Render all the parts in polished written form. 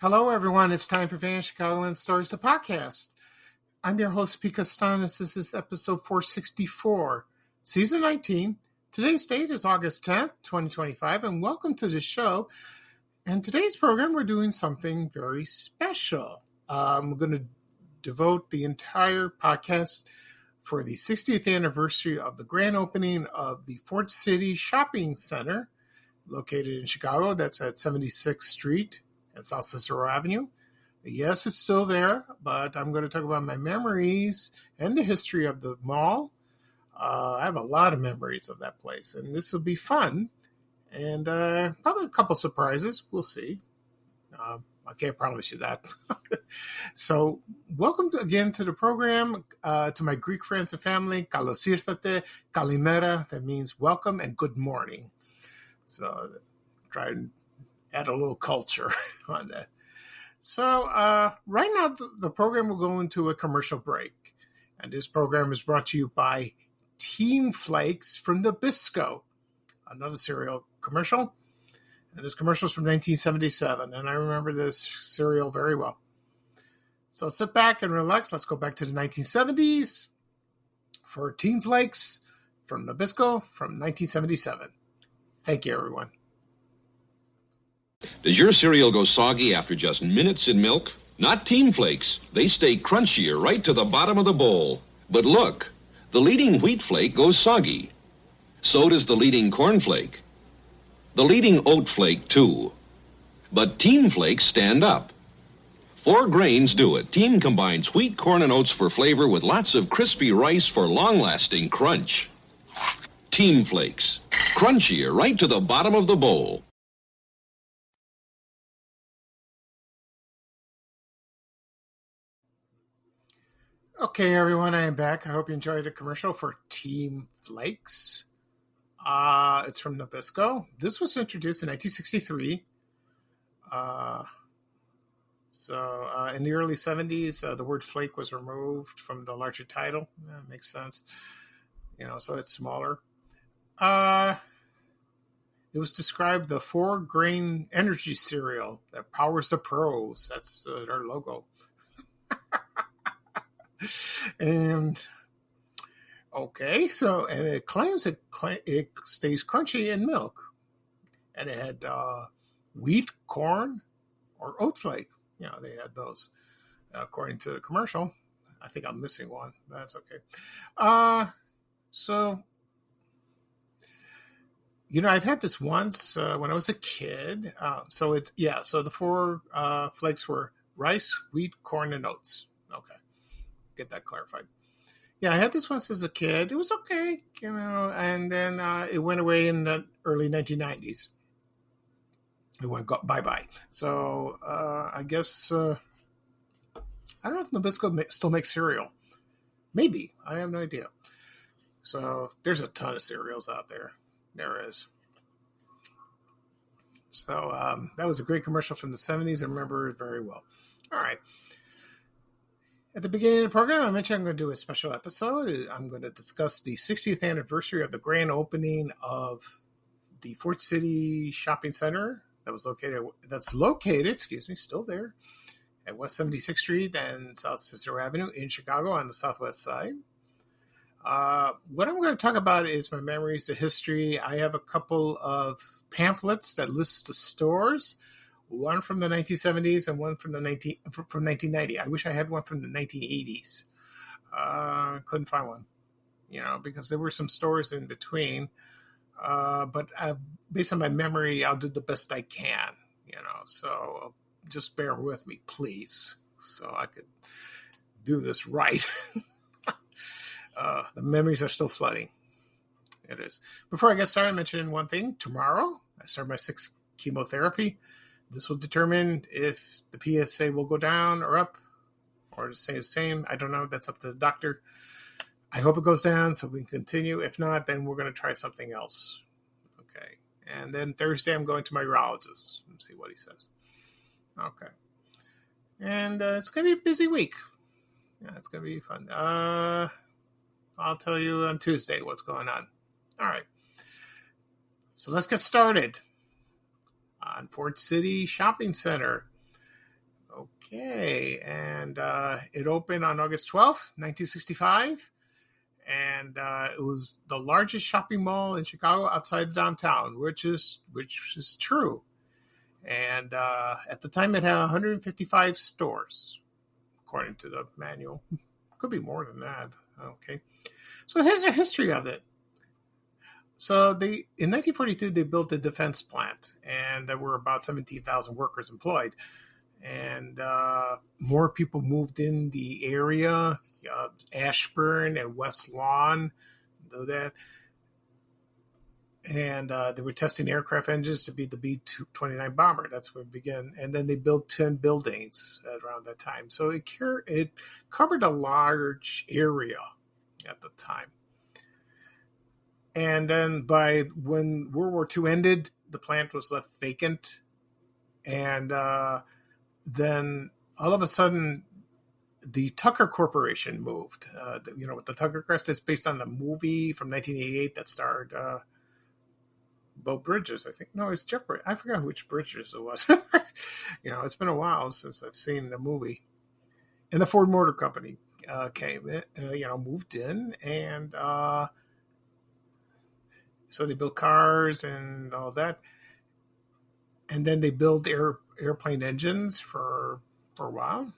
Hello, everyone. It's time for Vanished Chicagoland Stories, the podcast. I'm your host, Pete Costanis. This is episode 464, season 19. Today's date is August 10th, 2025, and welcome to the show. And today's program, we're doing something very special. I'm going to devote the entire podcast for the 60th anniversary of the grand opening of the Fort City Shopping Center, located in Chicago. That's at 76th Street at South Cicero Avenue. Yes, it's still there, but I'm going to talk about my memories and the history of the mall. I have a lot of memories of that place, and this will be fun. And probably a couple surprises. We'll see. I can't promise you that. So, welcome again to the program. To my Greek friends and family, Kalos ήρθατε, kalimera, that means welcome and good morning. So, try and add a little culture on that. So right now, the program will go into a commercial break. And this program is brought to you by Team Flakes from Nabisco, another cereal commercial. And this commercial is from 1977. And I remember this cereal very well. So sit back and relax. Let's go back to the 1970s for Team Flakes from Nabisco from 1977. Thank you, everyone. Does your cereal go soggy after just minutes in milk? Not Team Flakes. They stay crunchier right to the bottom of the bowl. But look, the leading wheat flake goes soggy. So does the leading corn flake. The leading oat flake, too. But Team Flakes stand up. 4 grains do it. Team combines wheat, corn, and oats for flavor with lots of crispy rice for long-lasting crunch. Team Flakes. Crunchier right to the bottom of the bowl. Okay, everyone, I am back. I hope you enjoyed the commercial for Team Flakes. It's from Nabisco. This was introduced in 1963. In the early 70s, the word flake was removed from the larger title. Yeah, makes sense. So it's smaller. It was described the 4-grain energy cereal that powers the pros. That's their logo. And okay, and it claims it stays crunchy in milk, and it had wheat, corn, or oat flake. They had those according to the commercial. I think I'm missing one. That's okay. I've had this once when I was a kid. So the 4 flakes were rice, wheat, corn, and oats. Okay. Get that clarified. Yeah, I had this once as a kid. It was okay, and then it went away in the early 1990s. It went bye-bye. So I guess, I don't know if Nabisco still makes cereal. Maybe. I have no idea. So there's a ton of cereals out there. There is. So that was a great commercial from the 70s. I remember it very well. All right. At the beginning of the program, I mentioned I'm going to do a special episode. I'm going to discuss the 60th anniversary of the grand opening of the Fort City Shopping Center that's located, still there, at West 76th Street and South Cicero Avenue in Chicago on the southwest side. What I'm going to talk about is my memories, the history. I have a couple of pamphlets that list the stores. One from the 1970s and one from 1990. I wish I had one from the 1980s. Couldn't find one, because there were some stores in between. But based on my memory, I'll do the best I can, So just bear with me, please, so I could do this right. The memories are still flooding. It is. Before I get started, I mentioned one thing. Tomorrow, I start my 6th chemotherapy. This will determine if the PSA will go down or up or to stay the same. I don't know. That's up to the doctor. I hope it goes down so we can continue. If not, then we're going to try something else. Okay. And then Thursday, I'm going to my urologist and see what he says. Okay. And it's going to be a busy week. Yeah, it's going to be fun. I'll tell you on Tuesday what's going on. All right. So let's get started. On Fort City Shopping Center. Okay, and it opened on August 12th, 1965, and it was the largest shopping mall in Chicago outside downtown, which is true. And at the time, it had 155 stores, according to the manual. Could be more than that. Okay, so here's the history of it. So in 1942, they built a defense plant, and there were about 17,000 workers employed. And more people moved in the area, Ashburn and West Lawn, do that. And they were testing aircraft engines to be the B-29 bomber. That's where it began. And then they built 10 buildings around that time. So it covered a large area at the time. And then by when World War II ended, the plant was left vacant. And then all of a sudden, the Tucker Corporation moved. With the Tucker Crest, it's based on the movie from 1988 that starred Bo Bridges, I think. No, it's Jeff Bridges. I forgot which Bridges it was. It's been a while since I've seen the movie. And the Ford Motor Company came in, moved in, and so they built cars and all that. And then they built airplane engines for a while.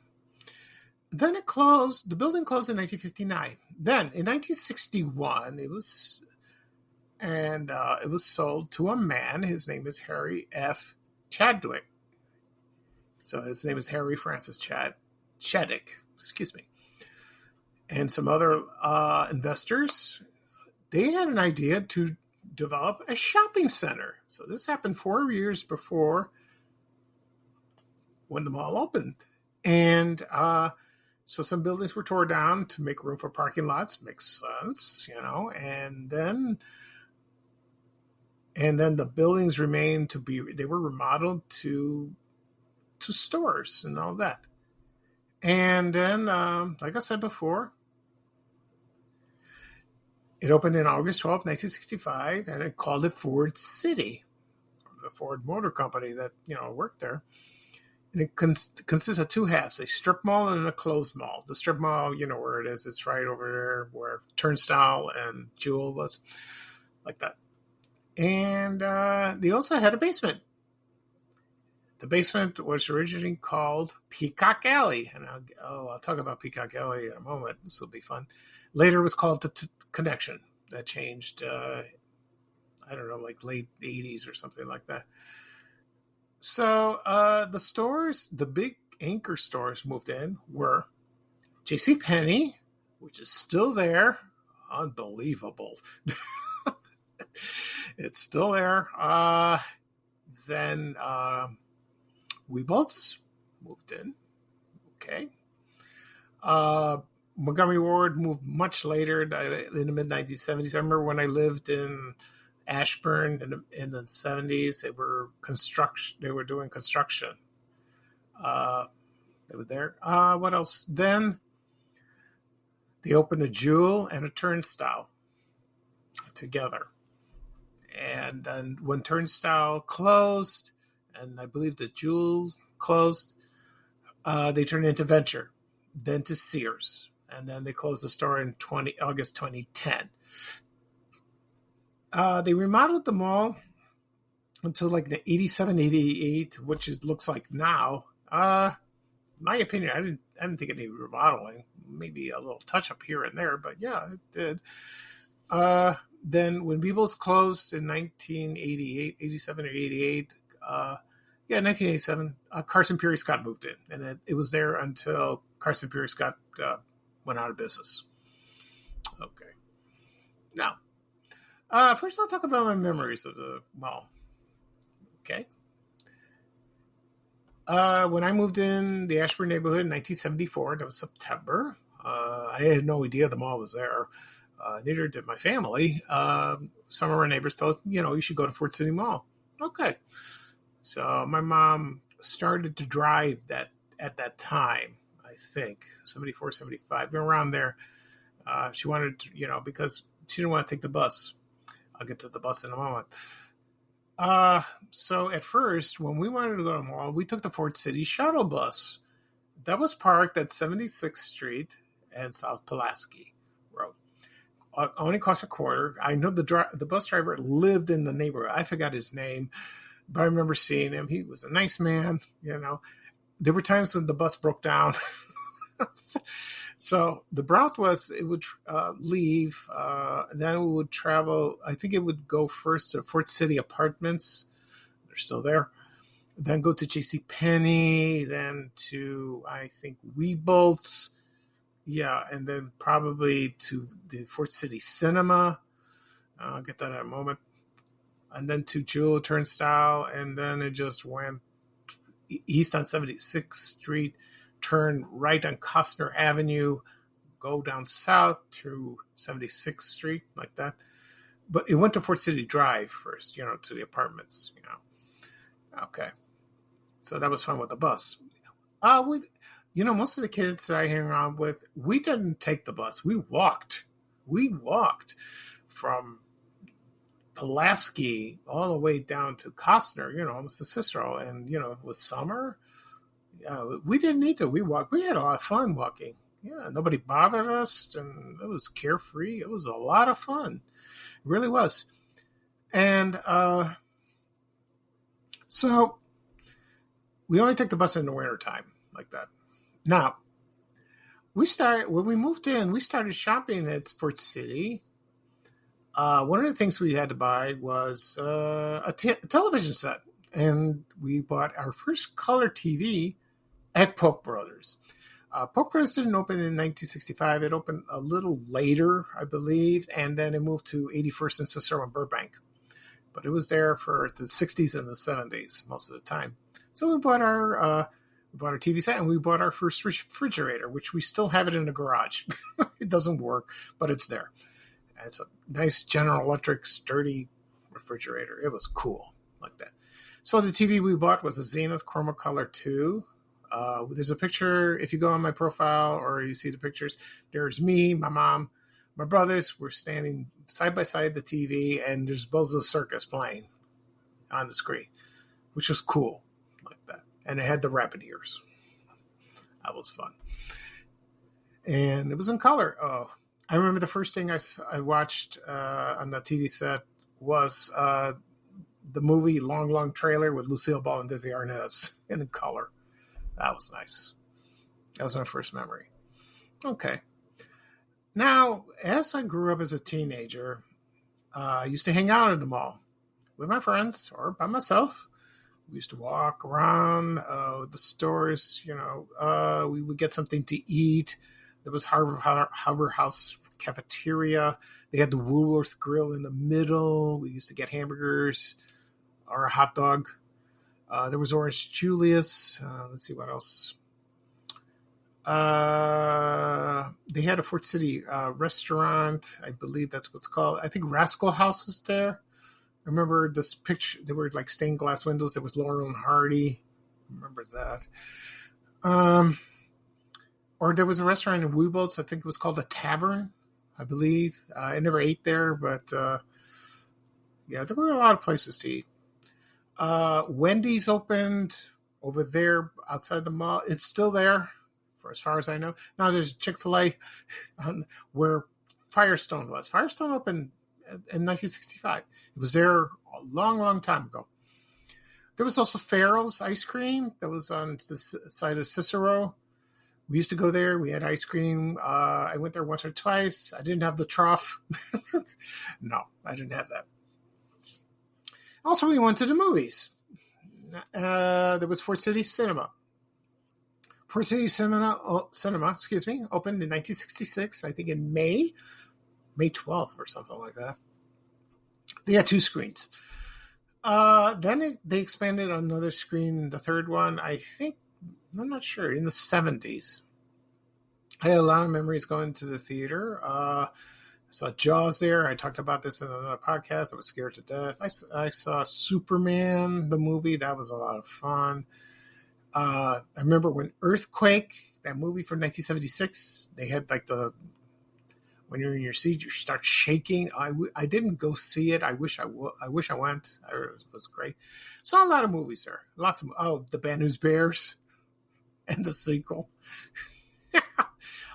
Then it closed. The building closed in 1959. Then in 1961, it was sold to a man. His name is Harry F. Chadwick. So his name is Harry Francis Chadwick. Excuse me. And some other investors. They had an idea to develop a shopping center. So this happened 4 years before when the mall opened. And so some buildings were torn down to make room for parking lots. Makes sense, and then the buildings remained they were remodeled to stores and all that. And then, like I said before, it opened in August 12, 1965, and it called it Ford City, the Ford Motor Company that, worked there. And it consists of two halves, a strip mall and a closed mall. The strip mall, where it is. It's right over there where Turnstile and Jewel was, like that. And they also had a basement. The basement was originally called Peacock Alley. And I'll talk about Peacock Alley in a moment. This will be fun. Later it was called the Connection. That changed, like late 80s or something like that. So the stores, the big anchor stores moved in were JCPenney, which is still there. Unbelievable. It's still there. Then Weebles moved in. Okay. Montgomery Ward moved much later in the mid-1970s. I remember when I lived in Ashburn in the 70s, they were doing construction. They were there. What else? Then they opened a Jewel and a Turnstile together. And then when Turnstile closed, and I believe the Jewel closed, they turned into Venture, then to Sears. And then they closed the store in August 2010. They remodeled the mall until like the 87, 88, which looks like now. My opinion, I didn't think any remodeling. Maybe a little touch up here and there, but yeah, it did. Then when Weebles closed in 1988, 87 or 88, 1987, Carson Pirie Scott moved in, and it was there until Carson Pirie Scott went out of business. Okay. Now, first I'll talk about my memories of the mall. Okay. When I moved in the Ashburn neighborhood in 1974, that was September, I had no idea the mall was there. Neither did my family. Some of our neighbors told, you should go to Ford City Mall. Okay. So my mom started to drive that at that time, I think, 74, 75, around there. She wanted to, because she didn't want to take the bus. I'll get to the bus in a moment. So at first, when we wanted to go to the mall, we took the Ford City shuttle bus. that was parked at 76th Street and South Pulaski Road. Only cost a quarter. I know the bus driver lived in the neighborhood. I forgot his name, but I remember seeing him. He was a nice man, you know. There were times when the bus broke down. So the route was, it would leave, then it would travel. I think it would go first to Fort City Apartments. They're still there. Then go to JCPenney, then to, I think, Weebolt's. Yeah, and then probably to the Fort City Cinema. I'll get that in a moment. And then to Jewel Turnstile, and then it just went east on 76th Street, turn right on Costner Avenue, go down south to 76th Street, like that. But it went to Fort City Drive first, you know, to the apartments, you know. Okay. So that was fun with the bus. You know, most of the kids that I hang around with, we didn't take the bus. We walked. We walked from Pulaski all the way down to Costner, you know, almost to Cicero. And, you know, it was summer. We didn't need to. We walked. We had a lot of fun walking. Yeah, nobody bothered us, and it was carefree. It was a lot of fun. It really was. And so we only took the bus in the wintertime, like that. Now, when we moved in, we started shopping at Fort City. One of the things we had to buy was a television set. And we bought our first color TV at Polk Brothers. Polk Brothers didn't open in 1965. It opened a little later, I believe, and then it moved to 81st and Cicero and Burbank. But it was there for the 60s and the 70s most of the time. So we bought our TV set, and we bought our first refrigerator, which we still have it in the garage. It doesn't work, but it's there. And it's a nice General Electric sturdy refrigerator. It was cool, like that. So the TV we bought was a Zenith Chromacolor 2. There's a picture, if you go on my profile or you see the pictures, there's me, my mom, my brothers. We're standing side by side the TV, and there's Bozo's Circus playing on the screen, which was cool, like that. And it had the rabbit ears. That was fun. And it was in color. Oh, I remember the first thing I watched on the TV set was the movie Long, Long Trailer with Lucille Ball and Desi Arnaz in color. That was nice. That was my first memory. Okay. Now, as I grew up as a teenager, I used to hang out at the mall with my friends or by myself. We used to walk around the stores, you know. We would get something to eat. There was Harbor House cafeteria. They had the Woolworth Grill in the middle. We used to get hamburgers or a hot dog. There was Orange Julius. Let's see what else. They had a Fort City restaurant. I believe that's what's called. I think Rascal House was there. I remember this picture. There were like stained glass windows. There was Laurel and Hardy. I remember that. Or there was a restaurant in Weebolt's. I think it was called the Tavern, I believe. I never ate there, but yeah, there were a lot of places to eat. Wendy's opened over there outside the mall. It's still there, for as far as I know. Now there's Chick-fil-A where Firestone was. Firestone opened in 1965. It was there a long, long time ago. There was also Farrell's Ice Cream that was on the side of Cicero. We used to go there. We had ice cream. I went there once or twice. I didn't have the trough. No, I didn't have that. Also, we went to the movies. There was Fort City Cinema. Fort City Cinema, opened in 1966, I think in May 12th or something like that. They had 2 screens. Then they expanded another screen, the third one, I think, I'm not sure, in the 70s. I had a lot of memories going to the theater. I saw Jaws there. I talked about this in another podcast. I was scared to death. I saw Superman, the movie. That was a lot of fun. I remember when Earthquake, that movie from 1976, they had like when you're in your seat, you start shaking. I didn't go see it. I wish I went. It was great. Saw a lot of movies there. The Bad News Bears. and the sequel. A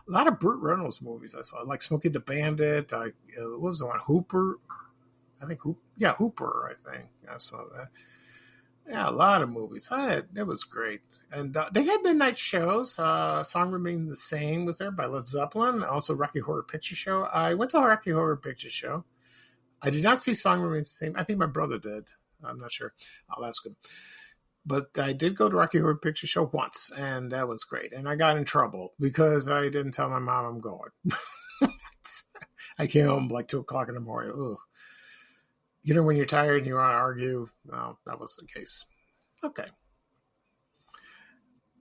lot of Burt Reynolds movies I saw, like Smokey the Bandit. What was the one? Hooper? I think Hooper, I think. I saw that. Yeah, a lot of movies. It was great. And they had midnight shows. Song Remained the Same was there by Led Zeppelin. Also Rocky Horror Picture Show. I went to a Rocky Horror Picture Show. I did not see Song Remains the Same. I think my brother did. I'm not sure. I'll ask him. But I did go to Rocky Horror Picture Show once, and that was great. And I got in trouble because I didn't tell my mom I'm going. I came home like 2 o'clock in the morning. Ooh. You know, when you're tired and you want to argue, well, that was the case. Okay.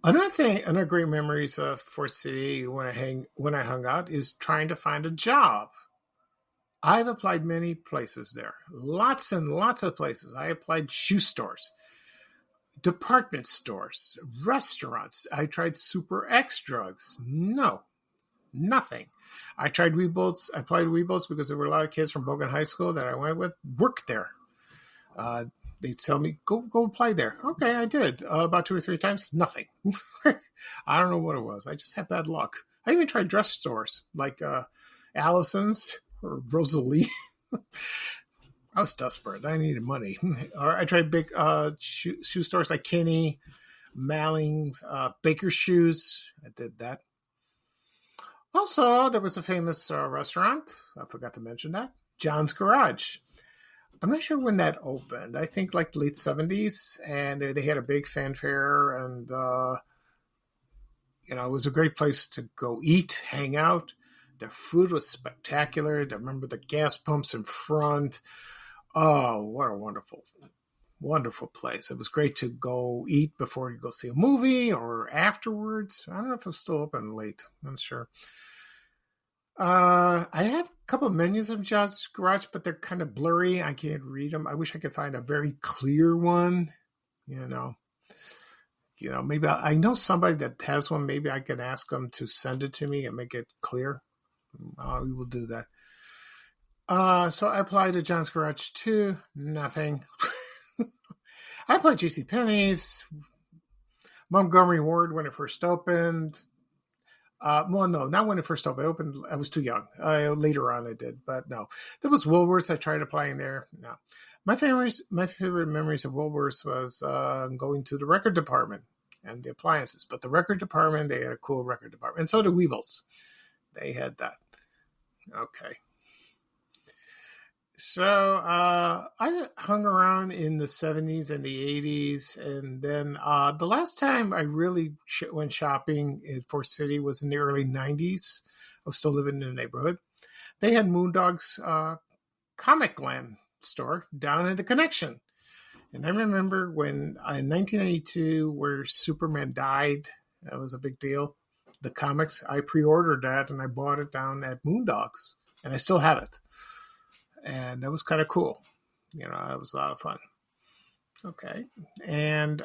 Another great memories of Fort City when I hung out is trying to find a job. I've applied many places there. Lots and lots of places. I applied shoe stores, department stores, restaurants. I tried Super X drugs. No. Nothing. I tried Weebolts. I applied to Weebolts because there were a lot of kids from Bogan High School that I went with worked there. They'd tell me, go apply there. Okay, I did. About 2 or 3 times. Nothing. I don't know what it was. I just had bad luck. I even tried dress stores like Allison's or Rosalie. I was desperate. I needed money. Or I tried big shoe stores like Kinney, Malling's, Baker Shoes. I did that. Also, there was a famous restaurant. I forgot to mention that. John's Garage. I'm not sure when that opened. I think like late 70s. And they had a big fanfare. And, it was a great place to go eat, hang out. The food was spectacular. I remember the gas pumps in front. Oh, what a wonderful, wonderful place. It was great to go eat before you go see a movie or afterwards. I don't know if it's still open late. I'm not sure. I have a couple of menus of John's Garage, but they're kind of blurry. I can't read them. I wish I could find a very clear one. Maybe I know somebody that has one. Maybe I can ask them to send it to me and make it clear. We will do that. So I applied to John's Garage too. Nothing. I applied JCPenney's, Montgomery Ward when it first opened. Well, no, not when it first opened. I was too young. Later on I did, but no. There was Woolworths. I tried applying there. No. My favorite memories of Woolworths was going to the record department and the appliances. But the record department, they had a cool record department. And so did Weebles. They had that. Okay. So I hung around in the 70s and the 80s. And then the last time I really went shopping in Fort City was in the early 90s. I was still living in the neighborhood. They had Moondog's Comic Land store down in the Connection. And I remember when in 1992 where Superman died, that was a big deal. The comics, I pre-ordered that and I bought it down at Moondog's. And I still have it. And that was kind of cool. It was a lot of fun. Okay. And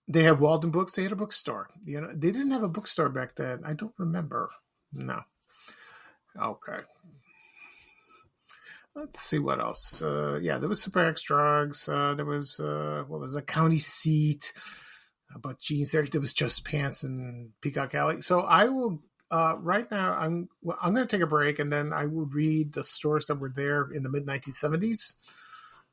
they had Walden Books. They had a bookstore. They didn't have a bookstore back then. I don't remember. No. Okay. Let's see what else. There was Super X Drugs. There was, the County Seat about jeans there. There was Just Pants and Peacock Alley. So I will, right now, I'm going to take a break and then I will read the stores that were there in the mid-1970s.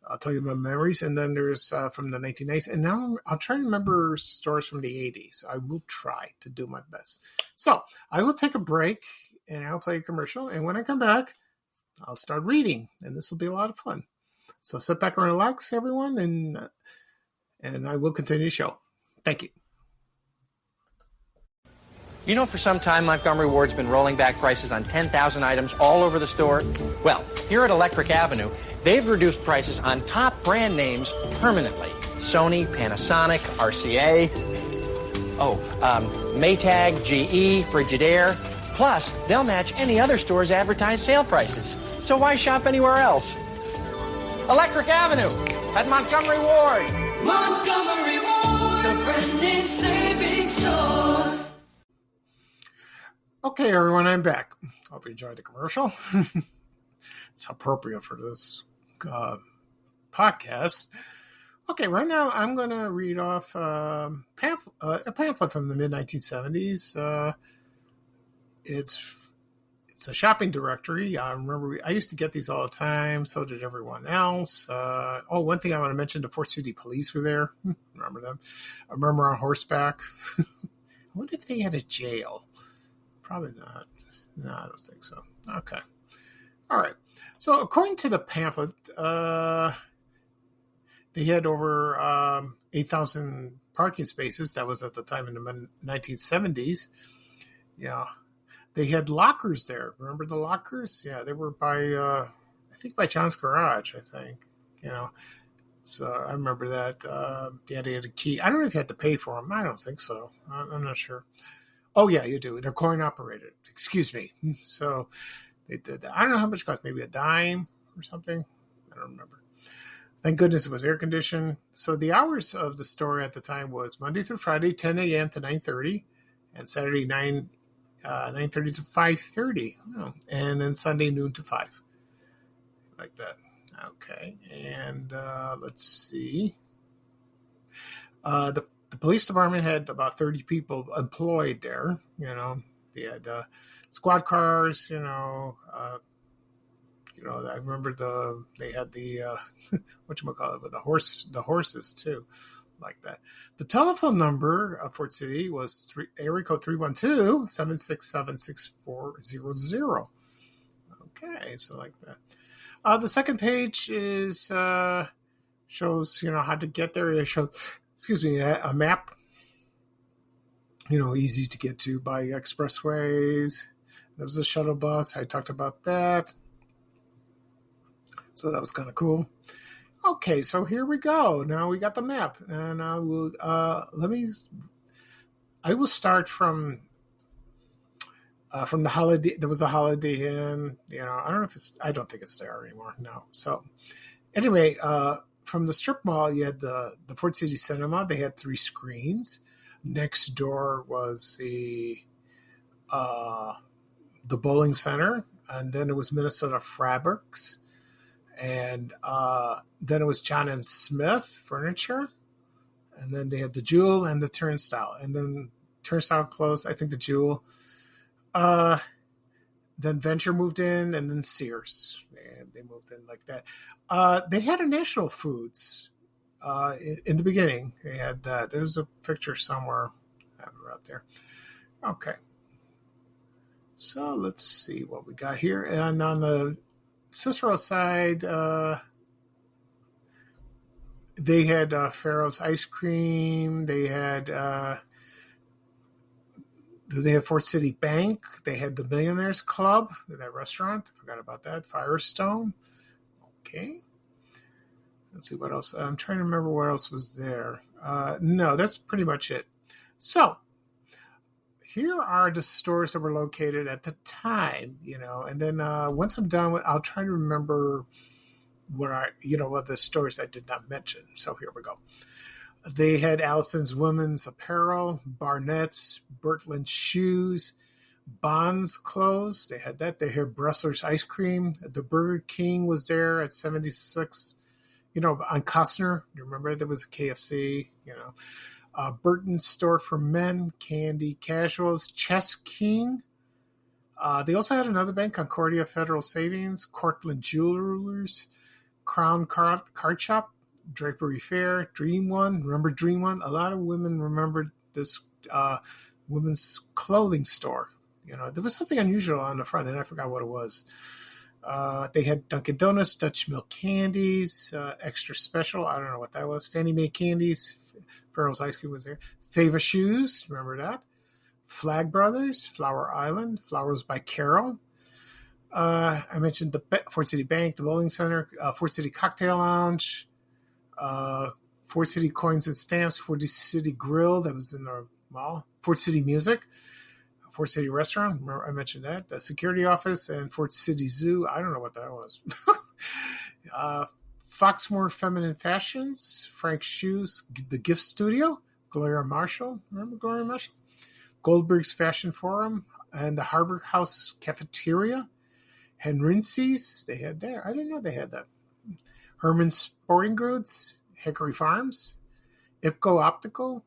I'll tell you my memories. And then there's from the 1980s. And now I'll try to remember stores from the 80s. I will try to do my best. So I will take a break and I'll play a commercial. And when I come back, I'll start reading, and this will be a lot of fun. So sit back and relax, everyone, and I will continue the show. Thank you. For some time, Montgomery Ward's been rolling back prices on 10,000 items all over the store. Well, here at Electric Avenue, they've reduced prices on top brand names permanently. Sony, Panasonic, RCA, Maytag, GE, Frigidaire. Plus, they'll match any other store's advertised sale prices. So why shop anywhere else? Electric Avenue at Montgomery Ward. Montgomery Ward, the brand name savings store. Okay, everyone, I'm back. Hope you enjoyed the commercial. It's appropriate for this podcast. Okay, right now I'm going to read off a pamphlet from the mid-1970s. It's a shopping directory. I remember I used to get these all the time. So did everyone else. One thing I want to mention, the Fort City Police were there. Remember them? I remember on horseback. I wonder if they had a jail. Probably not. No, I don't think so. Okay. All right. So according to the pamphlet, they had over 8,000 parking spaces. That was at the time in the 1970s. Yeah. They had lockers there. Remember the lockers? Yeah, they were by, I think by John's Garage, I think. So I remember that. They had a key. I don't know if you had to pay for them. I don't think so. I'm not sure. Oh, yeah, you do. They're coin operated. Excuse me. So they did that. I don't know how much it cost. Maybe a dime or something. I don't remember. Thank goodness it was air conditioned. So the hours of the store at the time was Monday through Friday, 10 a.m. to 9:30, and Saturday 9:30 to 5:30, and then Sunday noon to 5, like that. Okay, and let's see. The police department had about 30 people employed there. They had squad cars. I remember they had the whatchamacallit, the horses too, like that. The telephone number of Fort City was area code 312-767-6400. Okay, so like that. The second page shows how to get there. It shows, a map. Easy to get to by expressways. There was a shuttle bus. I talked about that. So that was kind of cool. Okay, so here we go. Now we got the map, and I will start from the Holiday. There was a Holiday Inn. I don't think it's there anymore. No. So anyway, from the strip mall, you had the Fort City Cinema. They had 3 screens. Next door was the bowling center, and then it was Minnesota Fabrics. And then it was John M. Smith Furniture. And then they had the Jewel and the Turnstile. And then Turnstile closed, I think the Jewel. Then Venture moved in, and then Sears. And they moved in like that. They had a National Foods in the beginning. They had that. There's a picture somewhere. I have it out there. Okay. So let's see what we got here. And on the Cicero side, they had Farrell's Ice Cream. They had Fort City Bank. They had the Millionaires Club, that restaurant. I forgot about that. Firestone. Okay. Let's see what else. I'm trying to remember what else was there. No, that's pretty much it. So here are the stores that were located at the time, and then once I'm done, I'll try to remember what the stores I did not mention. So here we go. They had Allison's Women's Apparel, Barnett's, Birtland Shoes, Bond's Clothes. They had that. They had Bressler's Ice Cream. The Burger King was there at 76, on Costner. You remember there was a KFC, Burton's Store for Men, Candy Casuals, Chess King. They also had another bank, Concordia Federal Savings, Cortland Jewelers, Crown Card Shop, Drapery Fair, Dream One. Remember Dream One? A lot of women remembered this women's clothing store. There was something unusual on the front, and I forgot what it was. They had Dunkin' Donuts, Dutch Milk Candies, Extra Special. I don't know what that was. Fannie Mae Candies. Farrell's Ice Cream was there. Fava Shoes. Remember that? Flag Brothers, Flower Island, Flowers by Carol. I mentioned the Fort City Bank, the Bowling Center, Fort City Cocktail Lounge, Fort City Coins and Stamps, Fort City Grill, that was in the mall, Fort City Music, Fort City Restaurant, remember I mentioned that, the security office, and Fort City Zoo. I don't know what that was. Foxmore Feminine Fashions, Frank's Shoes, the Gift Studio, Gloria Marshall, remember Gloria Marshall? Goldberg's Fashion Forum, and the Harbor House Cafeteria. Henrinci's, they had there. I didn't know they had that. Herman's Sporting Goods, Hickory Farms, IPCO Optical,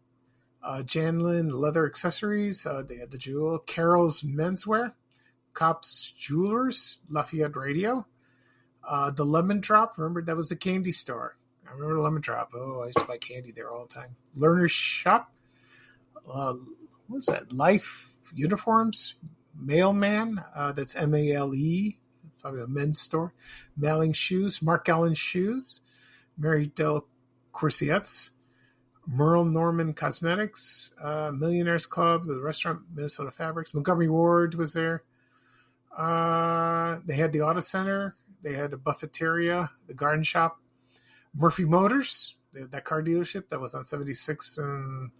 Janlin Leather Accessories, they had the Jewel, Carol's Menswear, Cops Jewelers, Lafayette Radio, the Lemon Drop. Remember, that was the candy store. I remember the Lemon Drop. Oh, I used to buy candy there all the time. Learner's Shop. What was that? Life Uniforms. Mailman. That's MALE. Probably a men's store. Mailing Shoes. Mark Allen Shoes. Mary Del Corsiettes. Merle Norman Cosmetics. Millionaires Club. The restaurant Minnesota Fabrics. Montgomery Ward was there. They had the Auto Center. They had the Buffeteria, the Garden Shop. Murphy Motors, they had that car dealership that was on 76 and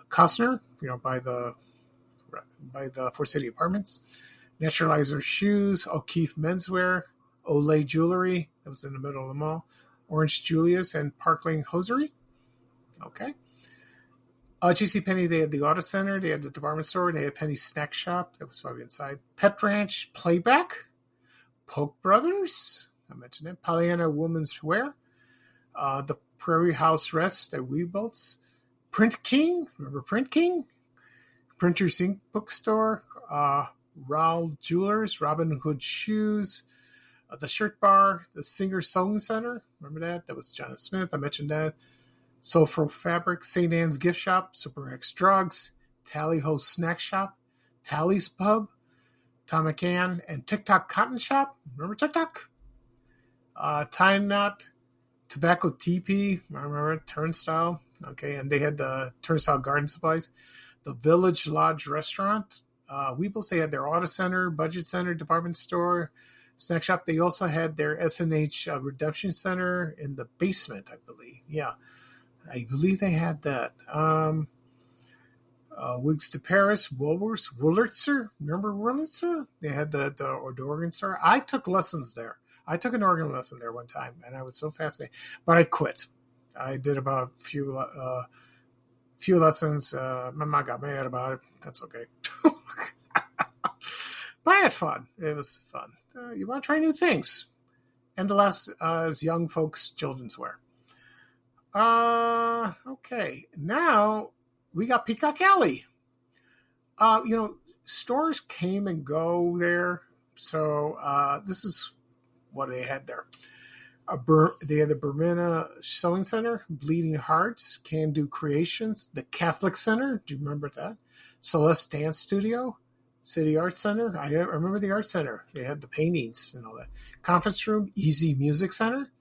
Costner, by the Fort City Apartments. Naturalizer Shoes, O'Keefe Menswear, Olay Jewelry, that was in the middle of the mall. Orange Julius and Parkland Hosiery. Okay. JCPenney, they had the Auto Center, they had the department store, they had Penny Snack Shop, that was probably inside. Pet Ranch Playback, Polk Brothers, I mentioned it. Pollyanna Women's Wear, the Prairie House Rest at Weebolt's. Print King, remember Print King? Printer's Ink Bookstore, Raoul Jewelers, Robin Hood Shoes, the Shirt Bar, the Singer Sewing Center, remember that? That was John Smith, I mentioned that. Soulful Fabric, St. Anne's Gift Shop, Super X Drugs, Tally Ho Snack Shop, Tally's Pub, Tom McCann, and TikTok Cotton Shop. Remember TikTok? Time Knot, Tobacco TP, remember it? Turnstile. Okay, and they had the Turnstile Garden Supplies. The Village Lodge Restaurant. Weebles, they had their Auto Center, Budget Center, Department Store, Snack Shop. They also had their S&H Redemption Center in the basement, I believe. Yeah. I believe they had that. Wigs to Paris, Woolworths, Wurlitzer. Remember Wurlitzer? They had the Oregon store. I took lessons there. I took an organ lesson there one time, and I was so fascinated. But I quit. I did about a few lessons. My mom got mad about it. That's okay. But I had fun. It was fun. You want to try new things. And the last is Young Folks Children's Wear. Okay. Now we got Peacock Alley. Stores came and go there. So this is what they had there. They had the Bermina Sewing Center, Bleeding Hearts, Can Do Creations, the Catholic Center. Do you remember that? Celeste Dance Studio, City Art Center. I remember the Art Center. They had the paintings and all that. Conference Room, Easy Music Center.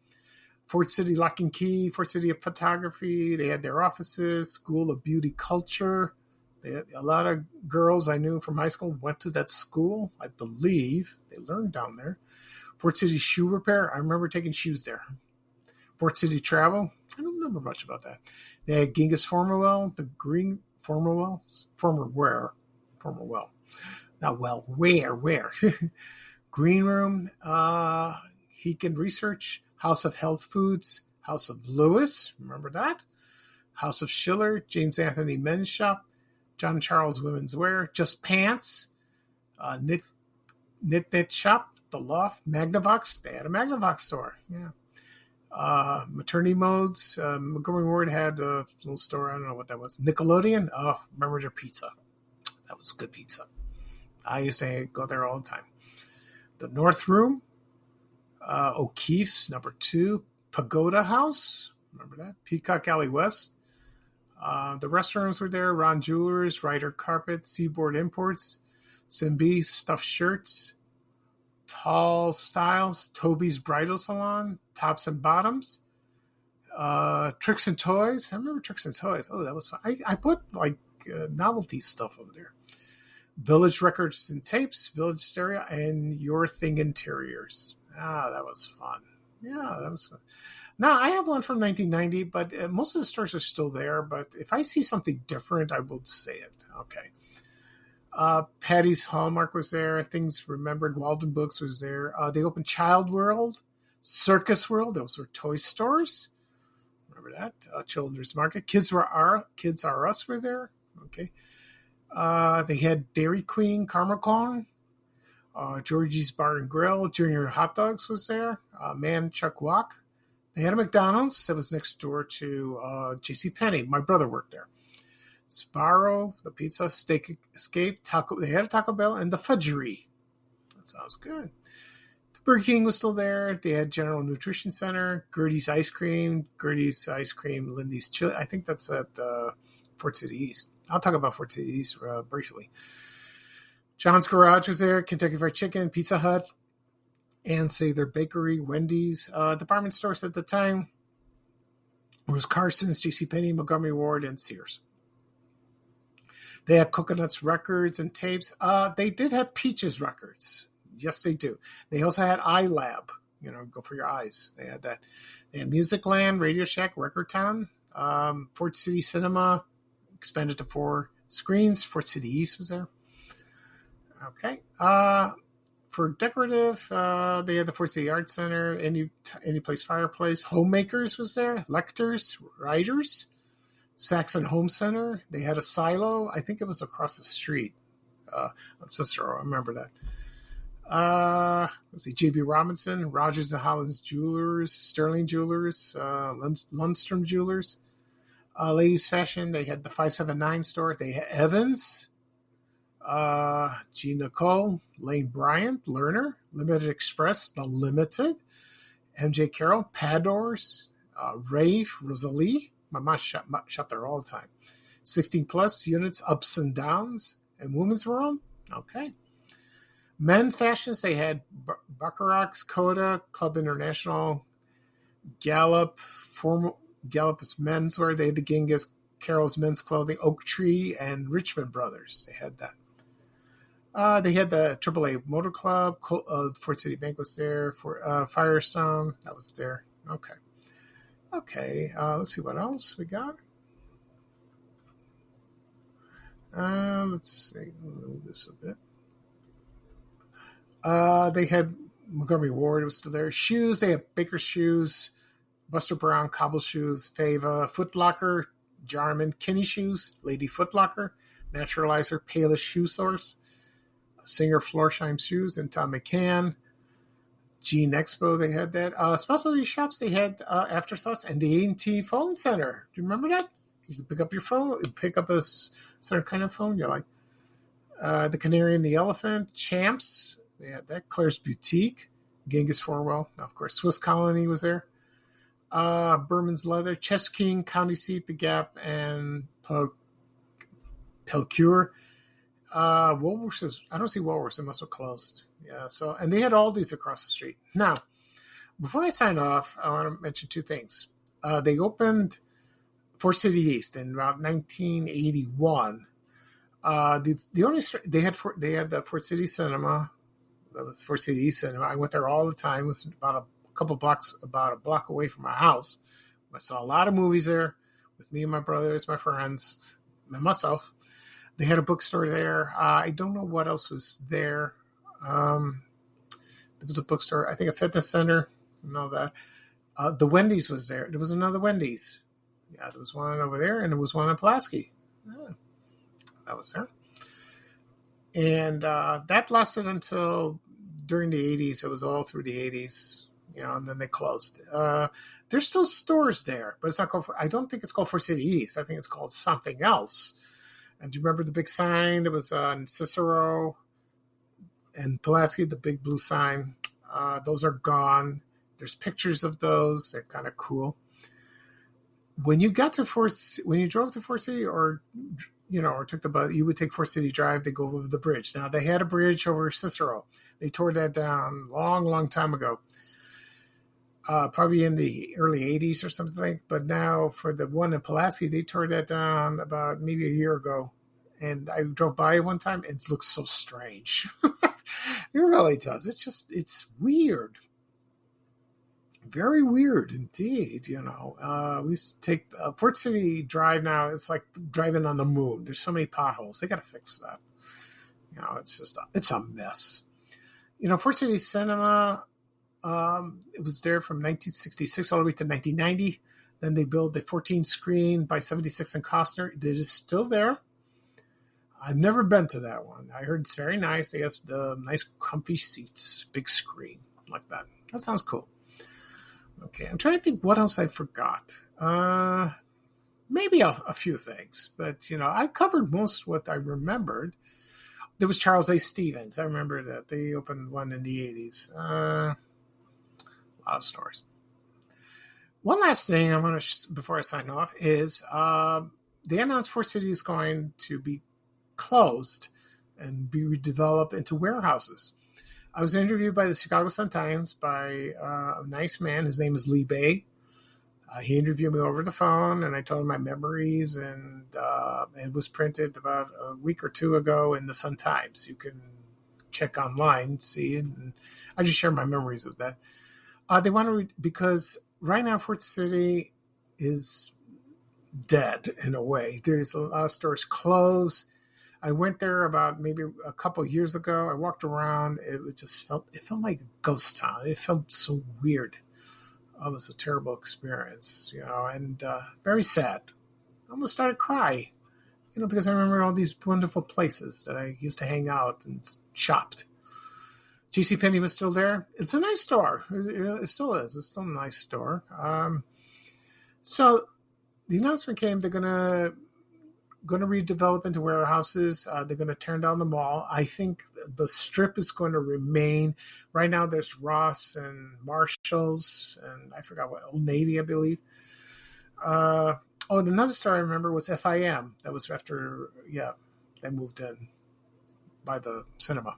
Fort City Lock and Key, Fort City of Photography. They had their offices, School of Beauty Culture. They had a lot of girls I knew from high school went to that school, I believe. They learned down there. Fort City Shoe Repair. I remember taking shoes there. Fort City Travel. I don't remember much about that. They had Genghis Formerwell, the Green Formerwell. Not well. Where? Green Room. Heekin Research. House of Health Foods, House of Lewis, remember that? House of Schiller, James Anthony Men's Shop, John Charles Women's Wear, Just Pants, Knit Shop, The Loft, Magnavox, they had a Magnavox store, yeah. Maternity Modes, Montgomery Ward had a little store, I don't know what that was. Nickelodeon, remember their pizza. That was good pizza. I used to go there all the time. The North Room, O'Keefe's, number 2. Pagoda House, remember that? Peacock Alley West. The restaurants were there. Ron Jewelers, Ryder Carpet, Seaboard Imports, Simbi Stuffed Shirts, Tall Styles, Toby's Bridal Salon, Tops and Bottoms, Tricks and Toys. I remember Tricks and Toys. Oh, that was fun. I put novelty stuff over there. Village Records and Tapes, Village Stereo, and Your Thing Interiors. That was fun. Yeah, that was fun. Now, I have one from 1990, but most of the stores are still there. But if I see something different, I will say it. Okay. Patty's Hallmark was there. Things Remembered. Walden Books was there. They opened Child World, Circus World. Those were toy stores. Remember that? Children's Market. Kids Are Us were there. Okay. They had Dairy Queen, Caramel Cone. Georgie's Bar and Grill, Junior Hot Dogs was there. Man Chuck Walk. They had a McDonald's that was next door to J.C. Penney. My brother worked there. Sbarro, the pizza, Steak Escape, Taco. They had a Taco Bell and the Fudgery. That sounds good. The Burger King was still there. They had General Nutrition Center, Gertie's Ice Cream, Lindy's Chili. I think that's at Fort City East. I'll talk about Fort City East briefly. John's Garage was there, Kentucky Fried Chicken, Pizza Hut, and their Bakery, Wendy's. Department stores at the time was Carson's, JCPenney, Montgomery Ward, and Sears. They had Coconuts records and tapes. They did have Peaches records. Yes, they do. They also had iLab, go for your eyes. They had that. They had Musicland, Radio Shack, Record Town, Fort City Cinema, expanded to 4 screens. Fort City East was there. Okay. For decorative, they had the Fort City Art Center, Any Place Fireplace. Homemakers was there. Lectors, Writers. Saxon Home Center. They had a silo. I think it was across the street on Cicero. I remember that. Let's see. J.B. Robinson, Rogers and Hollins Jewelers, Sterling Jewelers, Lundstrom Jewelers. Ladies Fashion. They had the 579 store. They had Evans. G. Nicole, Lane Bryant, Lerner, Limited Express, The Limited, MJ Carroll, Padors, Rave, Rosalie. My mom shop there all the time. 16 plus units, Ups and Downs, and Women's World. Okay. Men's fashions, they had Bacharach's, Coda, Club International, Gallup, Gallup is menswear. They had the Genghis, Carroll's Men's Clothing, Oak Tree, and Richmond Brothers. They had that. They had the AAA Motor Club, Fort City Bank was there, for Firestone, that was there. Okay, let's see what else we got. Let's see, move this a bit. They had Montgomery Ward was still there. Shoes, they had Baker's Shoes, Buster Brown, Cobble Shoes, Fava, Foot Locker, Jarman, Kinney Shoes, Lady Foot Locker, Naturalizer, Payless Shoe Source, Singer Florsheim Shoes, and Tom McCann. Gene Expo, they had that. Specialty shops, they had Afterthoughts and the A&T Phone Center. Do you remember that? You could pick up your phone, pick up a certain kind of phone you like. The Canary and the Elephant, Champs, they had that. Claire's Boutique, Genghis Forwell, of course. Swiss Colony was there. Berman's Leather, Chess King, County Seat, The Gap, and Pelcure. Woolworths I don't see Woolworths. They must have closed. Yeah. So, and they had Aldi's across the street. Now, before I sign off, I want to mention 2 things. They opened Fort City East in about 1981. They had the Fort City Cinema. That was Fort City East Cinema. I went there all the time. It was about a block away from my house. I saw a lot of movies there with me and my brothers, my friends, and myself. They had a bookstore there. I don't know what else was there. There was a bookstore, I think a fitness center, and all that. The Wendy's was there. There was another Wendy's. Yeah, there was one over there, and there was one in Pulaski. Yeah, that was there. And that lasted until during the 80s. It was all through the 80s, and then they closed. There's still stores there, but it's not called. I don't think it's called Fort City East. I think it's called something else. And do you remember the big sign that was on Cicero and Pulaski, the big blue sign? Those are gone. There's pictures of those. They're kind of cool. When you drove to Fort City, or took the bus, you would take Fort City Drive. They go over the bridge. Now they had a bridge over Cicero. They tore that down long time ago. Probably in the early 80s or something. But now for the one in Pulaski, they tore that down about maybe a year ago. And I drove by it one time, and it looks so strange. It really does. It's weird. Very weird indeed, We used to take Fort City Drive now. It's like driving on the moon. There's so many potholes. They got to fix that. It's a mess. Fort City Cinema, it was there from 1966 all the way to 1990. Then they built a 14-screen by 76 and Costner. It is still there. I've never been to that one. I heard it's very nice. They have the nice comfy seats, big screen like that. That sounds cool. Okay, I'm trying to think what else I forgot. Maybe a few things, but I covered most what I remembered. There was Charles A. Stevens. I remember that they opened one in the 80s. A lot of stores. One last thing I want to, before I sign off, is they announced Fort City is going to be closed and be redeveloped into warehouses. I was interviewed by the Chicago Sun-Times by a nice man. His name is Lee Bay. He interviewed me over the phone, and I told him my memories, and it was printed about a week or two ago in the Sun-Times. You can check online and see it, and I just share my memories of that. They want to, because right now Fort City is dead in a way. There's a lot of stores closed. I went there about maybe a couple of years ago. I walked around. It felt like a ghost town. It felt so weird. It was a terrible experience, and very sad. I almost started crying, because I remember all these wonderful places that I used to hang out and shopped. JCPenney was still there. It's a nice store. It still is. It's still a nice store. So the announcement came, they're going to redevelop into warehouses. They're going to turn down the mall. I think the strip is going to remain. Right now there's Ross and Marshalls, and I forgot what, Old Navy, I believe. Another store I remember was FIM. That was after, they moved in by the cinema.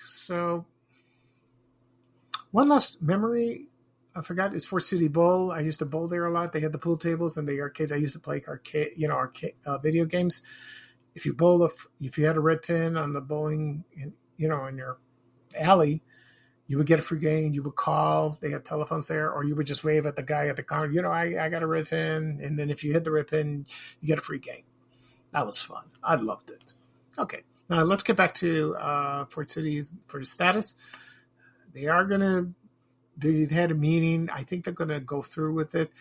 So one last memory I forgot is Fort City Bowl. I used to bowl there a lot. They had the pool tables and the arcades. I used to play arcade video games. If you had a red pin on the bowling, in your alley, you would get a free game. You would call. They had telephones there, or you would just wave at the guy at the counter. I got a red pin, and then if you hit the red pin, you get a free game. That was fun. I loved it. Okay, now let's get back to Fort City for the status. They had a meeting. I think they're going to go through with it.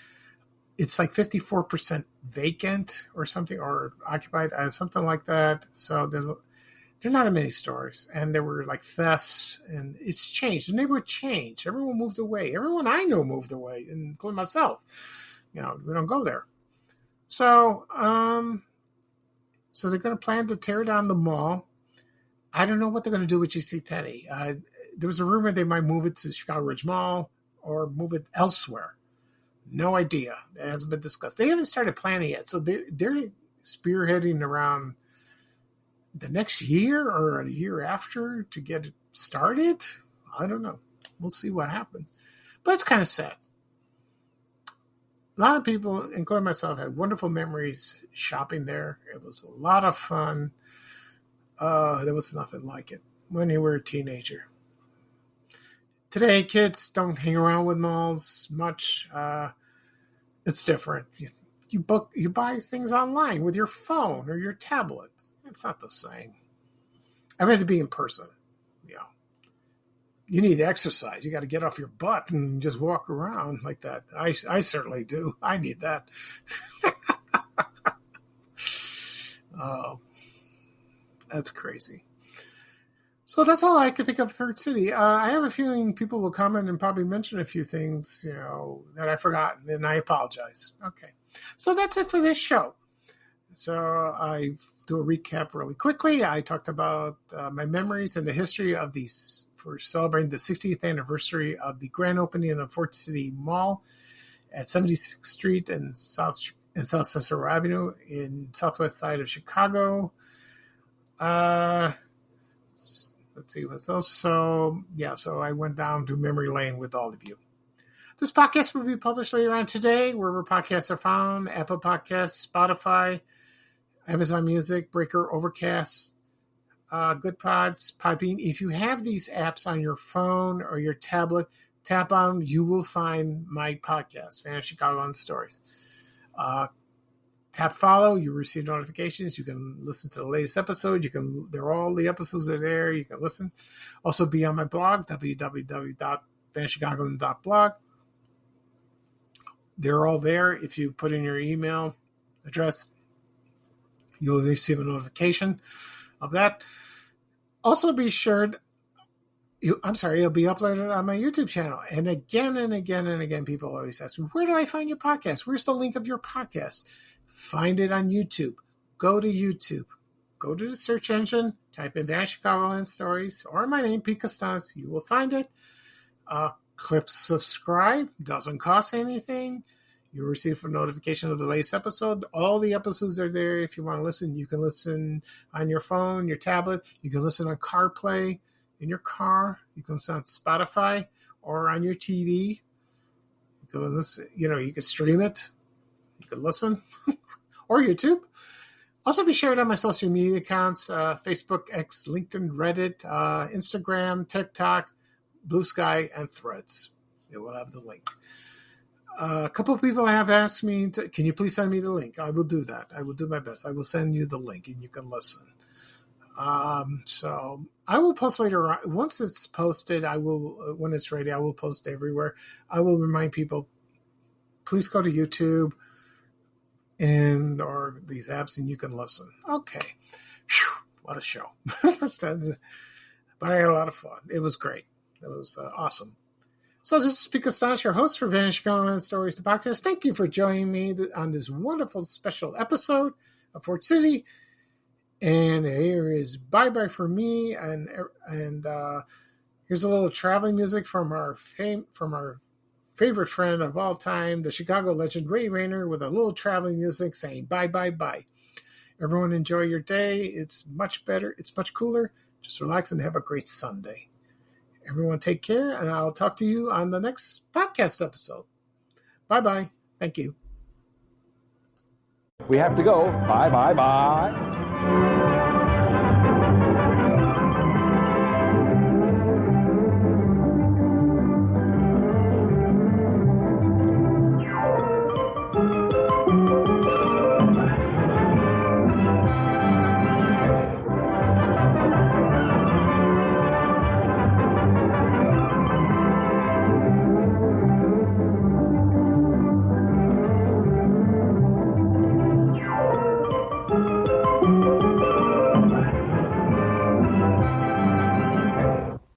It's like 54% vacant or something, or occupied, something like that. So there are not many stores, and there were like thefts, and it's changed. The neighborhood changed. Everyone moved away. Everyone I know moved away, including myself. We don't go there. So, so they're going to plan to tear down the mall. I don't know what they're going to do with JCPenney. There was a rumor they might move it to Chicago Ridge Mall or move it elsewhere. No idea. It hasn't been discussed. They haven't started planning yet. So they're spearheading around the next year or a year after to get it started. I don't know. We'll see what happens. But it's kind of sad. A lot of people, including myself, had wonderful memories shopping there. It was a lot of fun. There was nothing like it when you were a teenager. Today, kids don't hang around with malls much. It's different. You buy things online with your phone or your tablet. It's not the same. I'd rather be in person. You need exercise. You got to get off your butt and just walk around like that. I certainly do. I need that. Oh, that's crazy. So that's all I can think of for City. I have a feeling people will comment and probably mention a few things, that I've forgotten, and I apologize. Okay. So that's it for this show. So I do a recap really quickly. I talked about my memories and the history of these for celebrating the 60th anniversary of the grand opening of the Fort City Mall at 76th Street and South Cicero Avenue in southwest side of Chicago. Let's see what's else. So I went down to memory lane with all of you. This podcast will be published later on today, wherever podcasts are found: Apple Podcasts, Spotify, Amazon Music, Breaker, Overcast, Good Pods, Podbean. If you have these apps on your phone or your tablet, tap on them. You will find my podcast, Fantasy Chicagoland Stories. Tap follow, you receive notifications. You can listen to the latest episode. All the episodes are there. You can listen. Also be on my blog, www.fantasychicagoland.blog. They're all there. If you put in your email address, you'll receive a notification of that. Also be sure, It'll be uploaded on my YouTube channel. And again, people always ask me, where do I find your podcast? Where's the link of your podcast? Find it on YouTube. Go to YouTube. Go to the search engine, type in Vanishing Chicagoland Stories or my name, Pete Costanis. You will find it. Click subscribe. Doesn't cost anything. You'll receive a notification of the latest episode. All the episodes are there. If you want to listen, you can listen on your phone, your tablet. You can listen on CarPlay in your car. You can listen on Spotify or on your TV. You can listen, you can stream it. You can listen or YouTube. Also be shared on my social media accounts, Facebook, X, LinkedIn, Reddit, Instagram, TikTok, Blue Sky, and Threads. It will have the link. A couple of people have asked me, can you please send me the link? I will do that. I will do my best. I will send you the link and you can listen. So I will post later on. Once it's posted, when it's ready, I will post everywhere. I will remind people, please go to YouTube or these apps and you can listen. Okay. Whew, what a show. But I had a lot of fun. It was great. It was awesome. So this is Pete Costanis, your host for Vanishing Chicagoland Stories, the podcast. Thank you for joining me on this wonderful special episode of Fort City. And here is bye-bye for me. And here's a little traveling music from our favorite friend of all time, the Chicago legend Ray Rayner, with a little traveling music saying bye, bye, bye. Everyone enjoy your day. It's much better. It's much cooler. Just relax and have a great Sunday. Everyone take care, and I'll talk to you on the next podcast episode. Bye-bye. Thank you. We have to go. Bye, bye, bye.